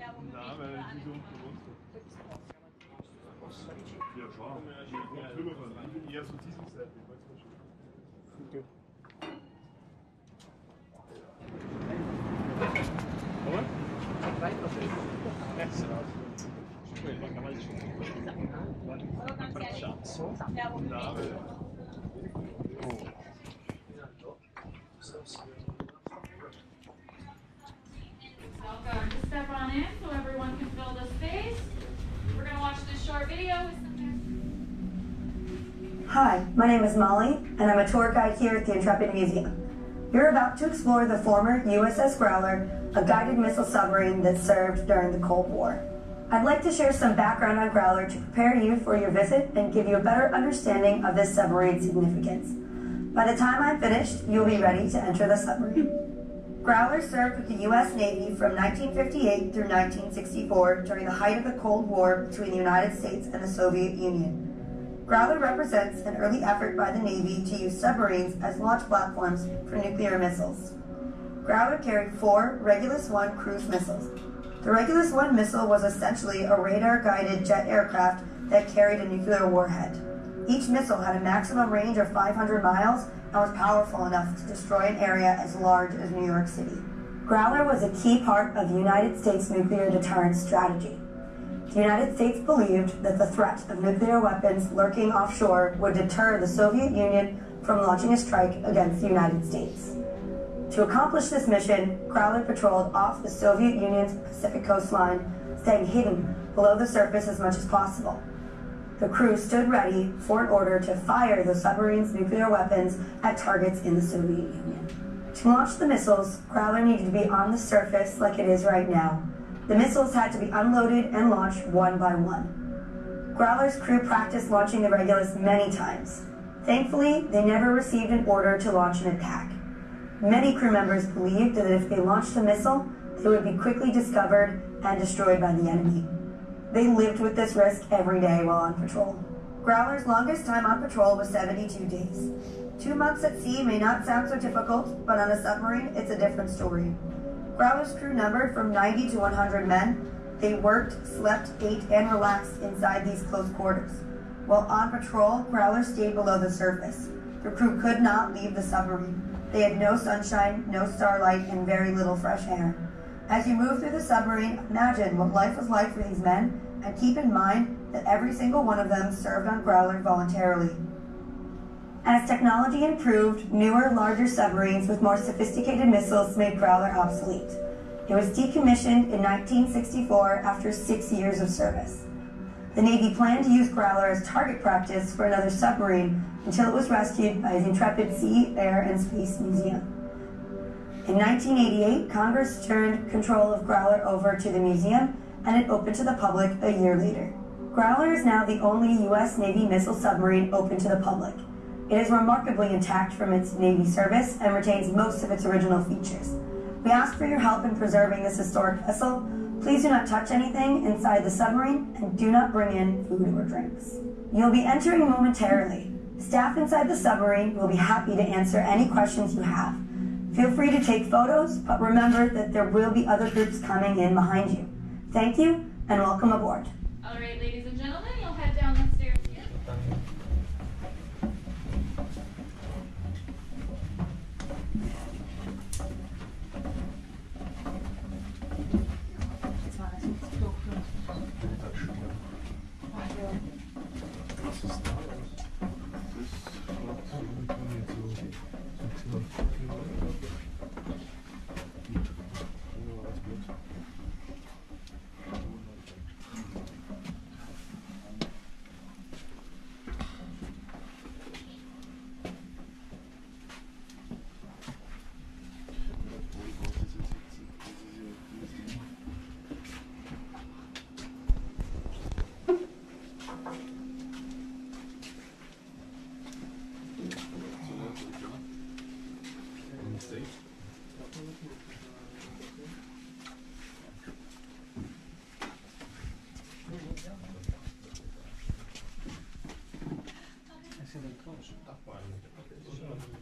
Nein, weil es ist unter Wasser. Ja, schau. Ich kann drüber fahren. Ich bin eher so diese Seite. Ich weiß nicht schon. Okay. Aber? Welcome. Just step on in so everyone can fill the space. We're going to watch this short video with some... Hi, my name is Molly, and I'm a tour guide here at the Intrepid Museum. You're about to explore the former USS Growler, a guided missile submarine that served during the Cold War. I'd like to share some background on Growler to prepare you for your visit and give you a better understanding of this submarine's significance. By the time I'm finished, you'll be ready to enter the submarine. Growler served with the U.S. Navy from 1958 through 1964 during the height of the Cold War between the United States and the Soviet Union. Growler represents an early effort by the Navy to use submarines as launch platforms for nuclear missiles. Growler carried 4 Regulus I cruise missiles. The Regulus I missile was essentially a radar-guided jet aircraft that carried a nuclear warhead. Each missile had a maximum range of 500 miles and was powerful enough to destroy an area as large as New York City. Growler was a key part of the United States nuclear deterrence strategy. The United States believed that the threat of nuclear weapons lurking offshore would deter the Soviet Union from launching a strike against the United States. To accomplish this mission, Growler patrolled off the Soviet Union's Pacific coastline, staying hidden below the surface as much as possible. The crew stood ready for an order to fire the submarine's nuclear weapons at targets in the Soviet Union. To launch the missiles, Growler needed to be on the surface like it is right now. The missiles had to be unloaded and launched one by one. Growler's crew practiced launching the Regulus many times. Thankfully, they never received an order to launch an attack. Many crew members believed that if they launched a missile, they would be quickly discovered and destroyed by the enemy. They lived with this risk every day while on patrol. Growler's longest time on patrol was 72 days. 2 months at sea may not sound so difficult, but on a submarine, it's a different story. Growler's crew numbered from 90 to 100 men. They worked, slept, ate, and relaxed inside these close quarters. While on patrol, Growler stayed below the surface. The crew could not leave the submarine. They had no sunshine, no starlight, and very little fresh air. As you move through the submarine, imagine what life was like for these men, and keep in mind that every single one of them served on Growler voluntarily. As technology improved, newer, larger submarines with more sophisticated missiles made Growler obsolete. It was decommissioned in 1964 after 6 years of service. The Navy planned to use Growler as target practice for another submarine until it was rescued by the Intrepid Sea, Air, and Space Museum. In 1988, Congress turned control of Growler over to the museum, and it opened to the public a year later. Growler is now the only U.S. Navy missile submarine open to the public. It is remarkably intact from its Navy service and retains most of its original features. We ask for your help in preserving this historic vessel. Please do not touch anything inside the submarine and do not bring in food or drinks. You'll be entering momentarily. Staff inside the submarine will be happy to answer any questions you have. Feel free to take photos, but remember that there will be other groups coming in behind you. Thank you and welcome aboard. All right, ladies and gentlemen, you'll head down the stairs here.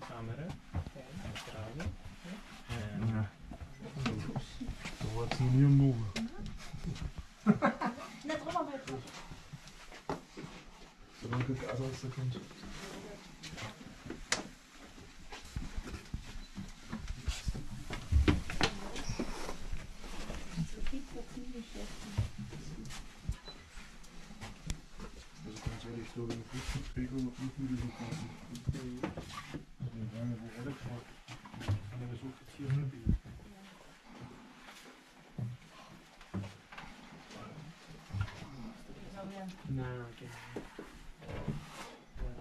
Camera. What's in your move? besser kommt. Also ganz ehrlich, so wenn Flüchtlingspegel noch nicht wieder so groß ist. Also wir sagen, wo alle gefragt. Wenn er so viel Tiere stabil. Nein, okay.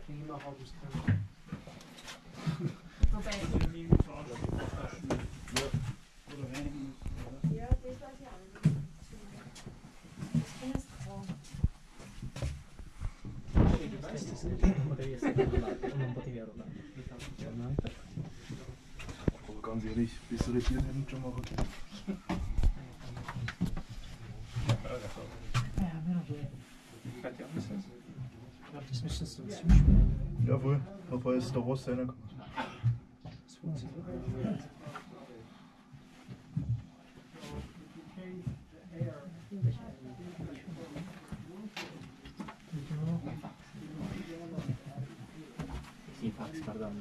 Prima August. Wobei, Oder reinigen. Ja, das weiß ich auch nicht. Das ist grau. Questo non potevi essere rollato, non potevi arrollare. Aber ganz ehrlich, bessere Tiere hätten schon machen können. Infatti ha un senso. Guarda, smesso sto ziemlich. Jawohl, aber ist da was reingekommen. Sì, fax, pardon.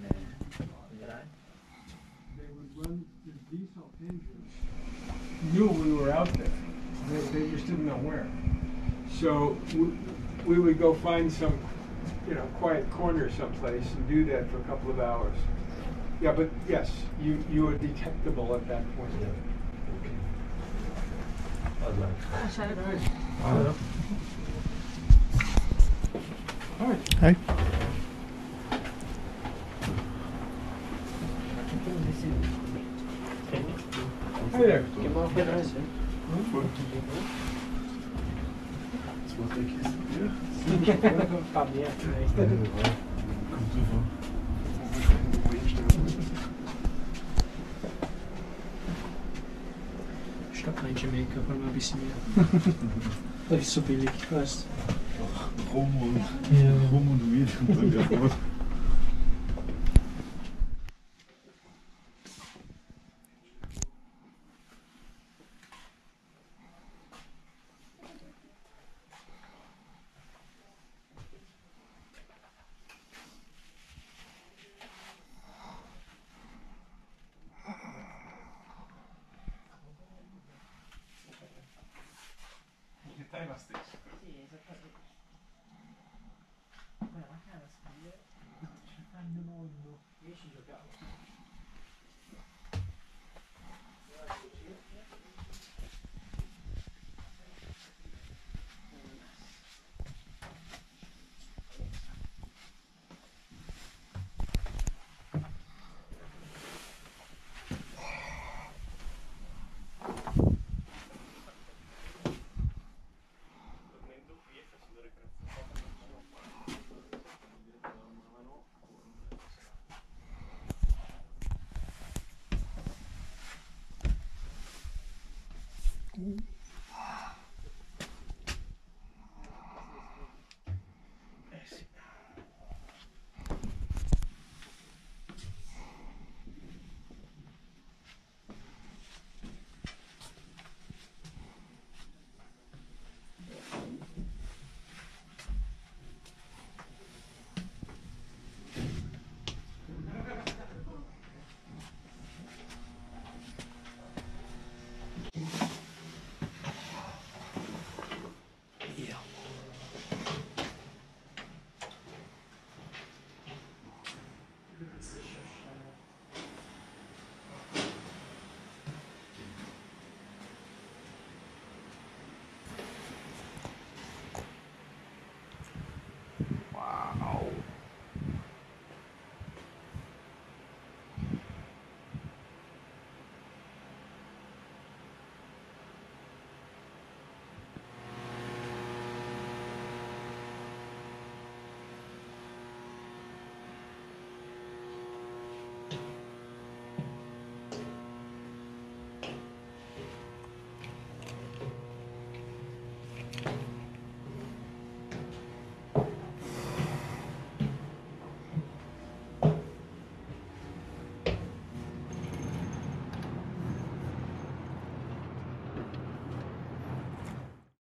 Knew we were out there. They just didn't know where. So we would go find some, quiet corner someplace and do that for a couple of hours. Yeah, but yes, you were detectable at that point. All right. Hey. Hi there. Che ma che reise? Das war der Kiste. Fa niente. Kommt super. Statt in Jamaica, vor allem ein bisschen mehr. Das ist so billig, weißt Rum und Ja. Weed und dann ja.